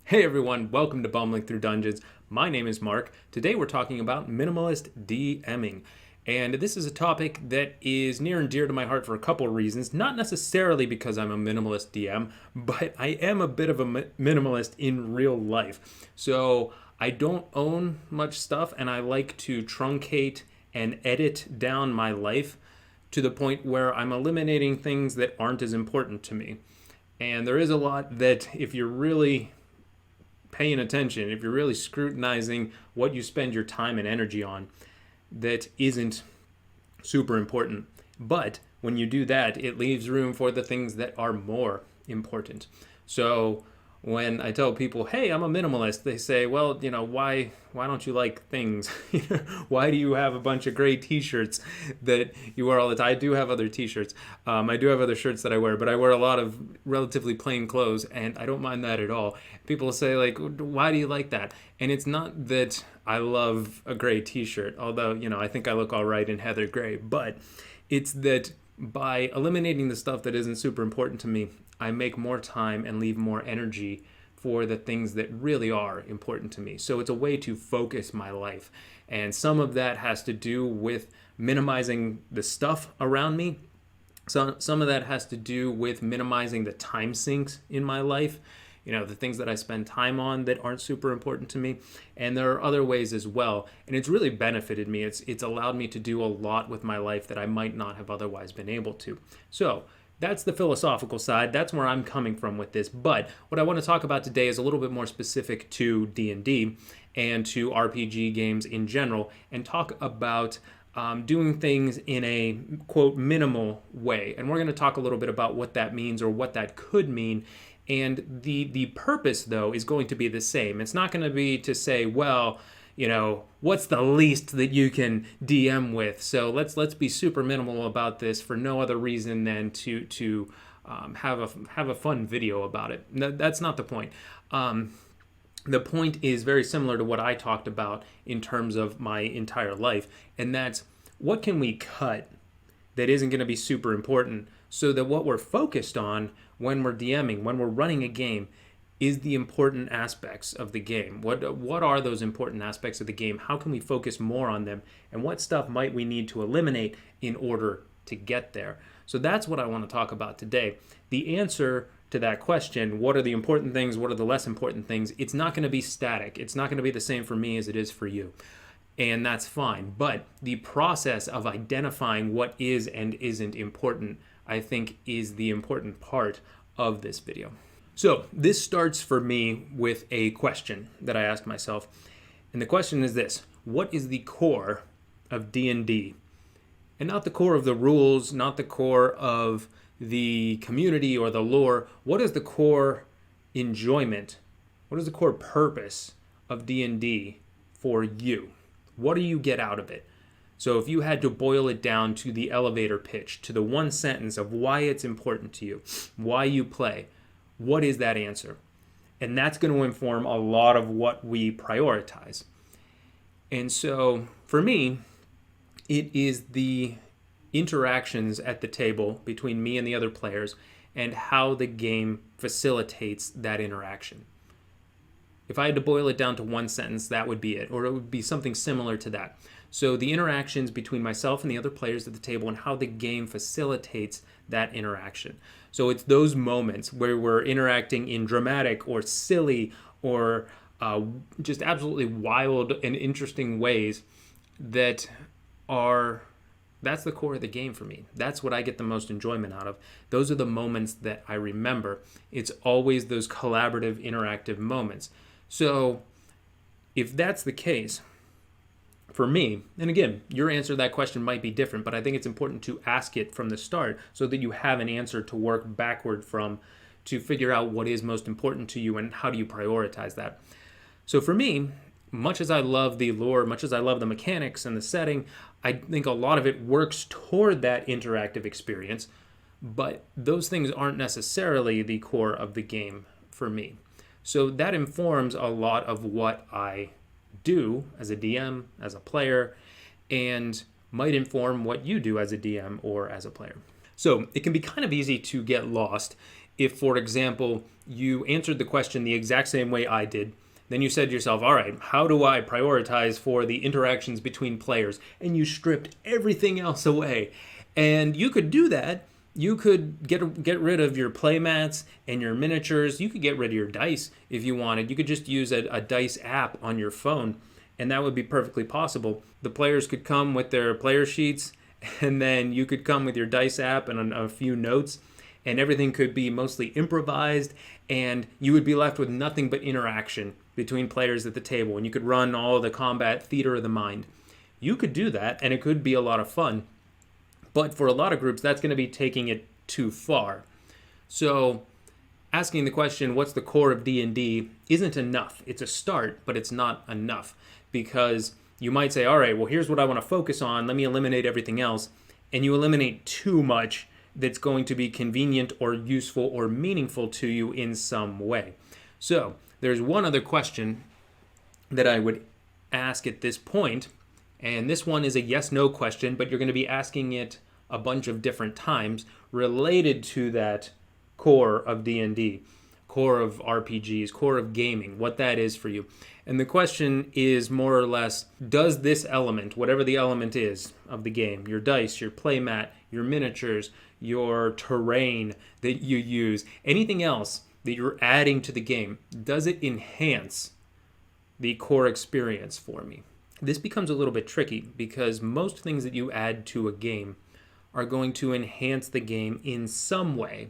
Hey everyone, welcome to Bumbling Through Dungeons. My name is Mark. Today we're talking about minimalist DMing. And this is a topic that is near and dear to my heart for a couple of reasons. Not necessarily because I'm a minimalist DM, but I am a bit of a minimalist in real life. So I don't own much stuff and I like to truncate and edit down my life to the point where I'm eliminating things that aren't as important to me. And there is a lot that if you're really paying attention, if you're really scrutinizing what you spend your time and energy on, that isn't super important. But when you do that, it leaves room for the things that are more important. So when I tell people, hey, I'm a minimalist, they say, well, why don't you like things? Why do you have a bunch of gray t-shirts that you wear all the time? I do have other t-shirts. I do have other shirts that I wear, but I wear a lot of relatively plain clothes, and I don't mind that at all. People say, like, why do you like that? And it's not that I love a gray t-shirt, although, I think I look all right in heather gray, but it's that by eliminating the stuff that isn't super important to me, I make more time and leave more energy for the things that really are important to me. So it's a way to focus my life. And some of that has to do with minimizing the stuff around me. Some of that has to do with minimizing the time sinks in my life, the things that I spend time on that aren't super important to me. And there are other ways as well. And it's really benefited me. It's allowed me to do a lot with my life that I might not have otherwise been able to. So that's the philosophical side. That's where I'm coming from with this. But what I want to talk about today is a little bit more specific to D&D and to RPG games in general, and talk about doing things in a, quote, minimal way. And we're going to talk a little bit about what that means or what that could mean. And the purpose, though, is going to be the same. It's not going to be to say, well, what's the least that you can DM with? So let's be super minimal about this for no other reason than to have a fun video about it. No, that's not the point. The point is very similar to what I talked about in terms of my entire life, and that's what can we cut that isn't going to be super important, so that what we're focused on when we're DMing, when we're running a game, is the important aspects of the game. What are those important aspects of the game? How can we focus more on them? And what stuff might we need to eliminate in order to get there? So that's what I want to talk about today. The answer to that question, what are the important things, what are the less important things, it's not going to be static. It's not going to be the same for me as it is for you. And that's fine. But the process of identifying what is and isn't important, I think, is the important part of this video. So this starts for me with a question that I asked myself. And the question is this: what is the core of D&D? And not the core of the rules, not the core of the community or the lore. What is the core enjoyment? What is the core purpose of D&D for you? What do you get out of it? So if you had to boil it down to the elevator pitch, to the one sentence of why it's important to you, why you play, what is that answer? And that's going to inform a lot of what we prioritize. And so for me, it is the interactions at the table between me and the other players and how the game facilitates that interaction. If I had to boil it down to one sentence, that would be it, or it would be something similar to that. So the interactions between myself and the other players at the table and how the game facilitates that interaction. So it's those moments where we're interacting in dramatic or silly or just absolutely wild and interesting ways that's the core of the game for me. That's what I get the most enjoyment out of. Those are the moments that I remember. It's always those collaborative, interactive moments. So if that's the case, for me, and again, your answer to that question might be different, but I think it's important to ask it from the start so that you have an answer to work backward from to figure out what is most important to you and how do you prioritize that. So for me, much as I love the lore, much as I love the mechanics and the setting, I think a lot of it works toward that interactive experience, but those things aren't necessarily the core of the game for me. So that informs a lot of what I do as a DM, as a player, and might inform what you do as a DM or as a player. So it can be kind of easy to get lost If, for example, you answered the question the exact same way I did, then you said to yourself, all right, how do I prioritize for the interactions between players? And you stripped everything else away. And you could do that. You could get rid of your playmats and your miniatures. You could get rid of your dice if you wanted. You could just use a dice app on your phone, and that would be perfectly possible. The players could come with their player sheets, and then you could come with your dice app and a few notes, and everything could be mostly improvised, and you would be left with nothing but interaction between players at the table, and you could run all the combat theater of the mind. You could do that, and it could be a lot of fun. But for a lot of groups, that's going to be taking it too far. So asking the question, what's the core of D&D, isn't enough. It's a start, but it's not enough. Because you might say, all right, well, here's what I want to focus on. Let me eliminate everything else. And you eliminate too much that's going to be convenient or useful or meaningful to you in some way. So there's one other question that I would ask at this point. And this one is a yes-no question, but you're going to be asking it a bunch of different times related to that core of D&D, core of RPGs, core of gaming, what that is for you. And the question is more or less, does this element, whatever the element is of the game, your dice, your playmat, your miniatures, your terrain that you use, anything else that you're adding to the game, does it enhance the core experience for me? This becomes a little bit tricky because most things that you add to a game are going to enhance the game in some way,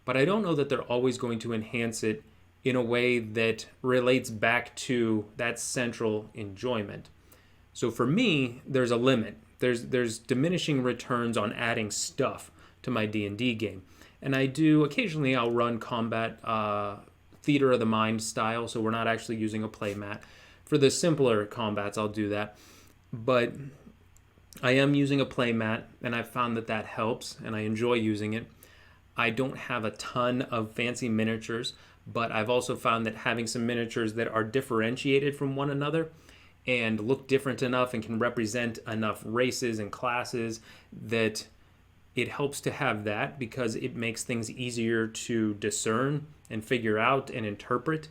but I don't know that they're always going to enhance it in a way that relates back to that central enjoyment. So for me, there's a limit. There's diminishing returns on adding stuff to my D&D game. And I do, occasionally I'll run combat theater of the mind style, so we're not actually using a playmat. For the simpler combats, I'll do that. But I am using a playmat, and I've found that helps, and I enjoy using it. I don't have a ton of fancy miniatures, but I've also found that having some miniatures that are differentiated from one another and look different enough and can represent enough races and classes that it helps to have that, because it makes things easier to discern and figure out and interpret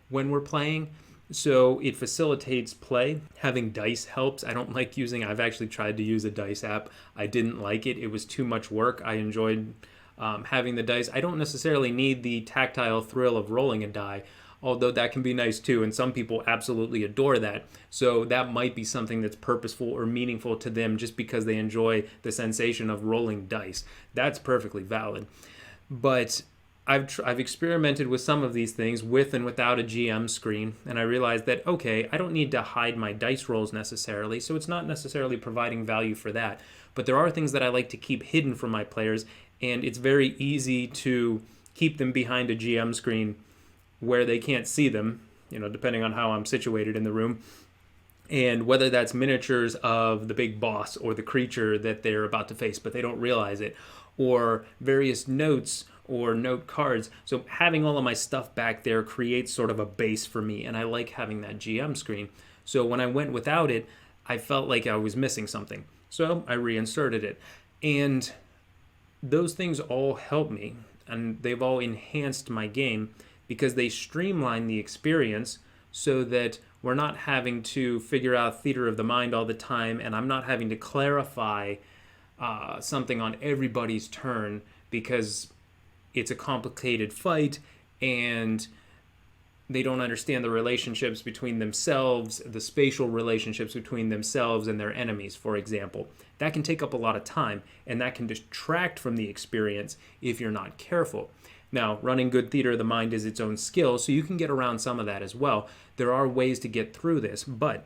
when we're playing. So it facilitates play. Having dice helps. I've actually tried to use a dice app. I didn't like it. It was too much work. I enjoyed having the dice. I don't necessarily need the tactile thrill of rolling a die, although that can be nice too, and some people absolutely adore that. So that might be something that's purposeful or meaningful to them just because they enjoy the sensation of rolling dice. That's perfectly valid. But I've experimented with some of these things with and without a GM screen, and I realized that, okay, I don't need to hide my dice rolls necessarily, so it's not necessarily providing value for that. But there are things that I like to keep hidden from my players, and it's very easy to keep them behind a GM screen where they can't see them, depending on how I'm situated in the room. And whether that's miniatures of the big boss or the creature that they're about to face, but they don't realize it, or various notes or note cards. So having all of my stuff back there creates sort of a base for me, and I like having that GM screen. So when I went without it, I felt like I was missing something. So I reinserted it. And those things all help me, and they've all enhanced my game because they streamline the experience so that we're not having to figure out theater of the mind all the time, and I'm not having to clarify something on everybody's turn because it's a complicated fight and they don't understand the relationships between themselves, the spatial relationships between themselves and their enemies, for example. That can take up a lot of time, and that can distract from the experience if you're not careful. Now, running good theater of the mind is its own skill, so you can get around some of that as well. There are ways to get through this, but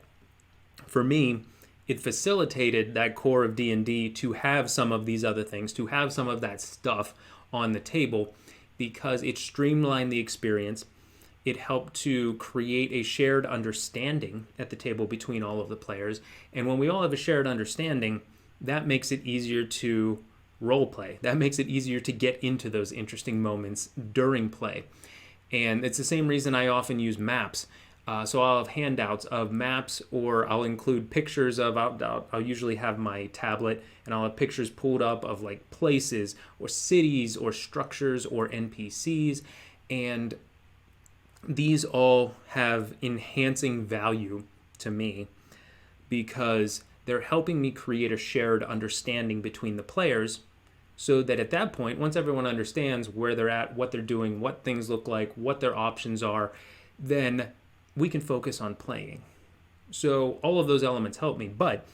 for me, it facilitated that core of D&D to have some of these other things, to have some of that stuff on the table, because it streamlined the experience. It helped to create a shared understanding at the table between all of the players. And when we all have a shared understanding, that makes it easier to role play. That makes it easier to get into those interesting moments during play. And it's the same reason I often use maps. So I'll have handouts of maps, or I'll include pictures of, I'll usually have my tablet and I'll have pictures pulled up of like places or cities or structures or NPCs. And these all have enhancing value to me because they're helping me create a shared understanding between the players, so that at that point, once everyone understands where they're at, what they're doing, what things look like, what their options are, then we can focus on playing. So all of those elements help me, but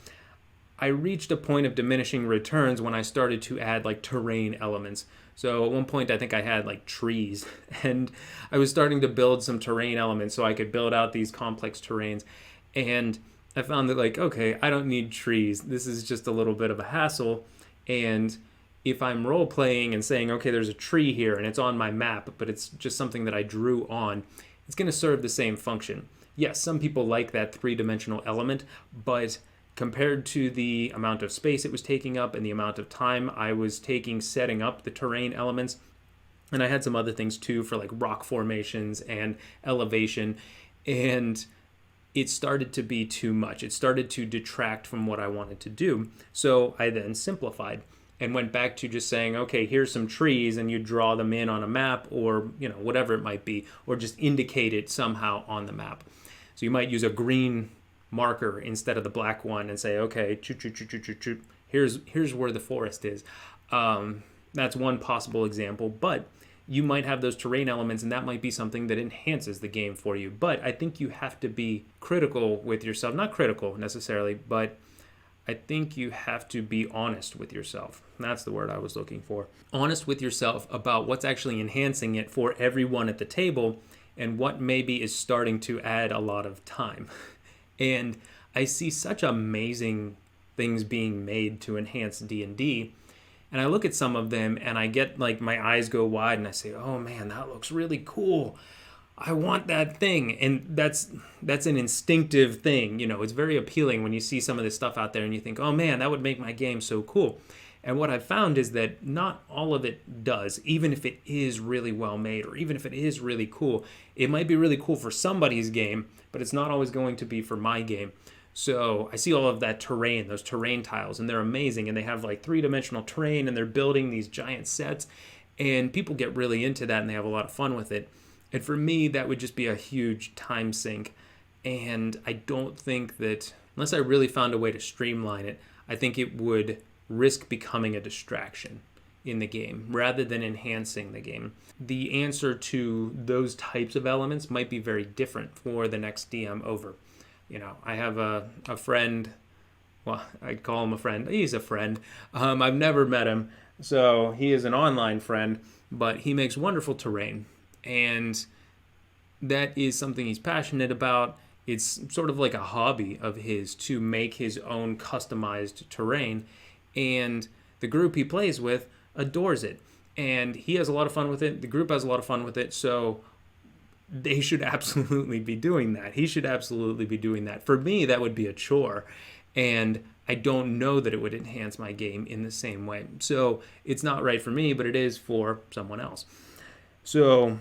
I reached a point of diminishing returns when I started to add like terrain elements. So at one point I think I had like trees and I was starting to build some terrain elements so I could build out these complex terrains. And I found that like, okay, I don't need trees. This is just a little bit of a hassle. And if I'm role playing and saying, okay, there's a tree here and it's on my map, but it's just something that I drew on, it's going to serve the same function. Yes, some people like that three-dimensional element, but compared to the amount of space it was taking up and the amount of time I was taking setting up the terrain elements, and I had some other things too for like rock formations and elevation, and it started to be too much. It started to detract from what I wanted to do. So I then simplified and went back to just saying, okay, here's some trees, and you draw them in on a map, or whatever it might be, or just indicate it somehow on the map. So you might use a green marker instead of the black one and say, okay, here's where the forest is. That's one possible example, but you might have those terrain elements, and that might be something that enhances the game for you. But I think you have to be critical with yourself. Not critical necessarily, but I think you have to be honest with yourself. That's the word I was looking for. Honest with yourself about what's actually enhancing it for everyone at the table and what maybe is starting to add a lot of time. And I see such amazing things being made to enhance D&D. And I look at some of them and I get like my eyes go wide and I say, oh man, that looks really cool. I want that thing. And that's an instinctive thing. It's very appealing when you see some of this stuff out there and you think, oh man, that would make my game so cool. And what I've found is that not all of it does, even if it is really well made or even if it is really cool. It might be really cool for somebody's game, but it's not always going to be for my game. So I see all of that terrain, those terrain tiles, and they're amazing. And they have like three-dimensional terrain and they're building these giant sets. And people get really into that and they have a lot of fun with it. And for me, that would just be a huge time sink. And I don't think that, unless I really found a way to streamline it, I think it would risk becoming a distraction in the game rather than enhancing the game. The answer to those types of elements might be very different for the next DM over. I have a friend, well, I call him a friend. He's a friend. I've never met him, so he is an online friend, but he makes wonderful terrain. And that is something he's passionate about. It's sort of like a hobby of his to make his own customized terrain. And the group he plays with adores it. And he has a lot of fun with it. The group has a lot of fun with it. So they should absolutely be doing that. He should absolutely be doing that. For me, that would be a chore. And I don't know that it would enhance my game in the same way. So it's not right for me, but it is for someone else. So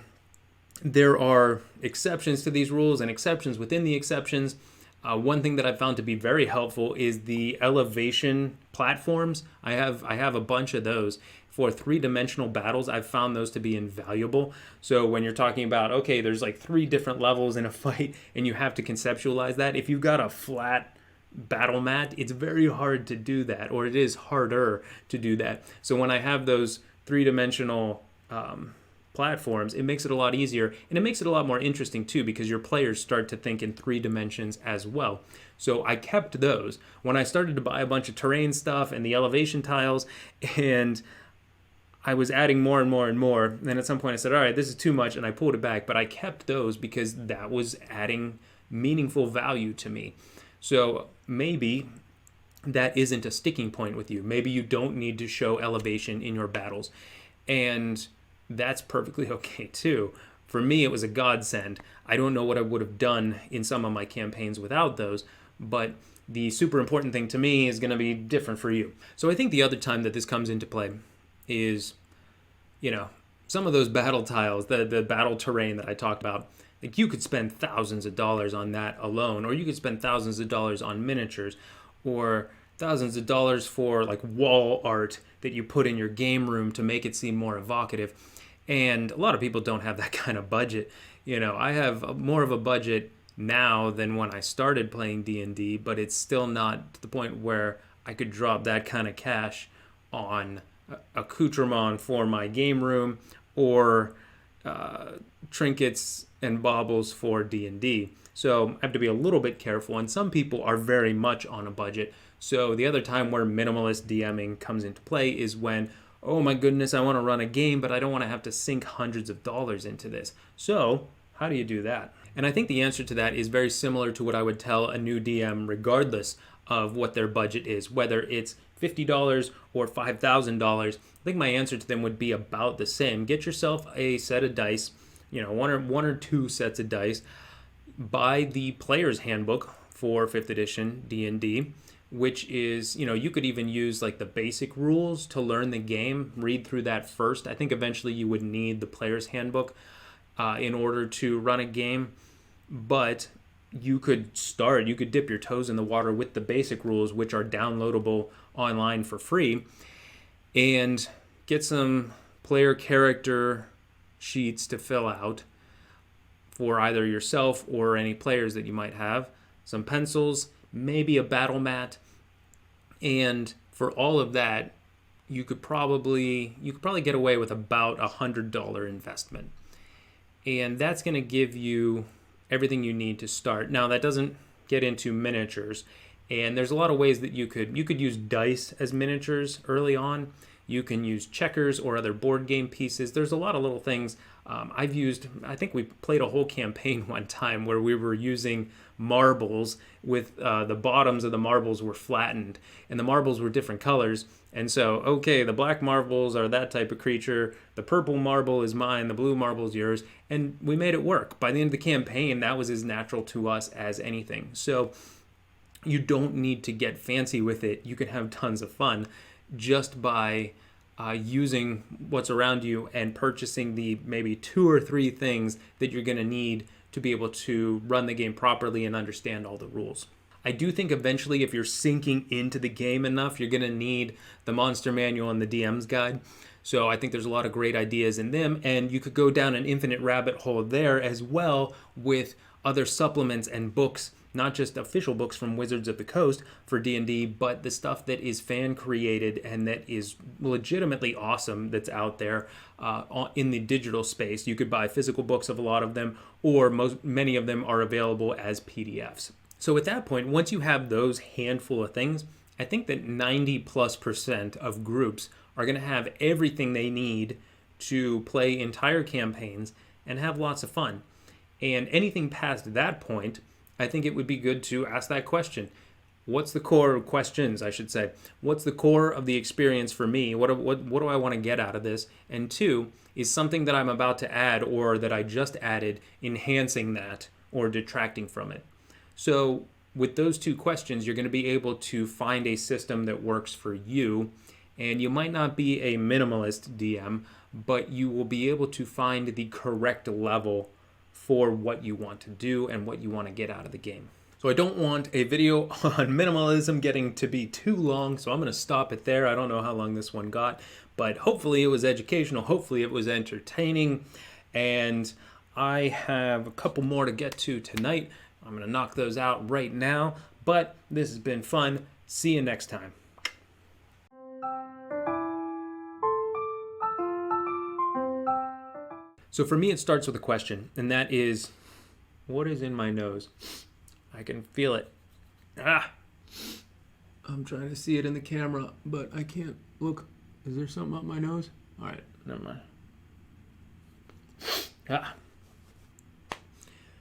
there are exceptions to these rules and exceptions within the exceptions. One thing that I've found to be very helpful is the elevation platforms. I have a bunch of those. For three-dimensional battles, I've found those to be invaluable. So when you're talking about, okay, there's like 3 different levels in a fight and you have to conceptualize that, if you've got a flat battle mat, it's very hard to do that, or it is harder to do that. So when I have those three-dimensional platforms, it makes it a lot easier, and it makes it a lot more interesting too, because your players start to think in 3 dimensions as well. So I kept those. When I started to buy a bunch of terrain stuff and the elevation tiles, and I was adding more and more and more, and at some point I said, all right, this is too much, and I pulled it back, but I kept those because that was adding meaningful value to me. So maybe that isn't a sticking point with you. Maybe you don't need to show elevation in your battles, and that's perfectly okay too. For me, it was a godsend. I don't know what I would have done in some of my campaigns without those, but the super important thing to me is going to be different for you. So I think the other time that this comes into play is, some of those battle tiles, the battle terrain that I talked about, like you could spend thousands of dollars on that alone, or you could spend thousands of dollars on miniatures, or thousands of dollars for like wall art that you put in your game room to make it seem more evocative. And a lot of people don't have that kind of budget. I have more of a budget now than when I started playing D&D, but it's still not to the point where I could drop that kind of cash on accoutrement for my game room or trinkets and baubles for D&D. So I have to be a little bit careful, and some people are very much on a budget. So the other time where minimalist DMing comes into play is when, oh my goodness, I want to run a game, but I don't want to have to sink hundreds of dollars into this. So how do you do that? And I think the answer to that is very similar to what I would tell a new DM regardless of what their budget is, whether it's $50 or $5,000. I think my answer to them would be about the same. Get yourself a set of dice, one or two sets of dice. Buy the player's handbook for 5th edition D&D, which is, you could even use like the basic rules to learn the game. Read through that first. I think eventually you would need the player's handbook in order to run a game. But you could dip your toes in the water with the basic rules, which are downloadable online for free, and get some player character sheets to fill out for either yourself or any players that you might have, some pencils, maybe a battle mat. And for all of that, you could probably get away with about $100 investment. And that's going to give you everything you need to start. Now, that doesn't get into miniatures, and there's a lot of ways that you could use dice as miniatures early on. You can use checkers or other board game pieces. There's a lot of little things. I think we played a whole campaign one time where we were using marbles with the bottoms of the marbles were flattened, and the marbles were different colors. And so, okay, the black marbles are that type of creature, the purple marble is mine, the blue marble is yours, and we made it work. By the end of the campaign, that was as natural to us as anything. So you don't need to get fancy with it. You can have tons of fun just by using what's around you and purchasing the maybe 2 or 3 things that you're going to need to be able to run the game properly and understand all the rules. I do think eventually if you're sinking into the game enough, you're going to need the Monster Manual and the DM's Guide. So I think there's a lot of great ideas in them, and you could go down an infinite rabbit hole there as well with other supplements and books, not just official books from Wizards of the Coast for D&D, but the stuff that is fan created and that is legitimately awesome that's out there in the digital space. You could buy physical books of a lot of them, or many of them are available as PDFs. So at that point, once you have those handful of things, I think that 90+% of groups are going to have everything they need to play entire campaigns and have lots of fun. And anything past that point, I think it would be good to ask that question. What's the core questions, I should say? What's the core of the experience for me? What do I want to get out of this? And 2, is something that I'm about to add or that I just added enhancing that or detracting from it? So with those 2 questions, you're going to be able to find a system that works for you. And you might not be a minimalist DM, but you will be able to find the correct level for what you want to do and what you want to get out of the game. So I don't want a video on minimalism getting to be too long, so I'm going to stop it there. I don't know how long this one got, but hopefully it was educational. Hopefully it was entertaining. And I have a couple more to get to tonight. I'm going to knock those out right now, but this has been fun. See you next time. So for me, it starts with a question, and that is, what is in my nose? I can feel it. I'm trying to see it in the camera, but I can't. Look, is there something up my nose? All right, never mind.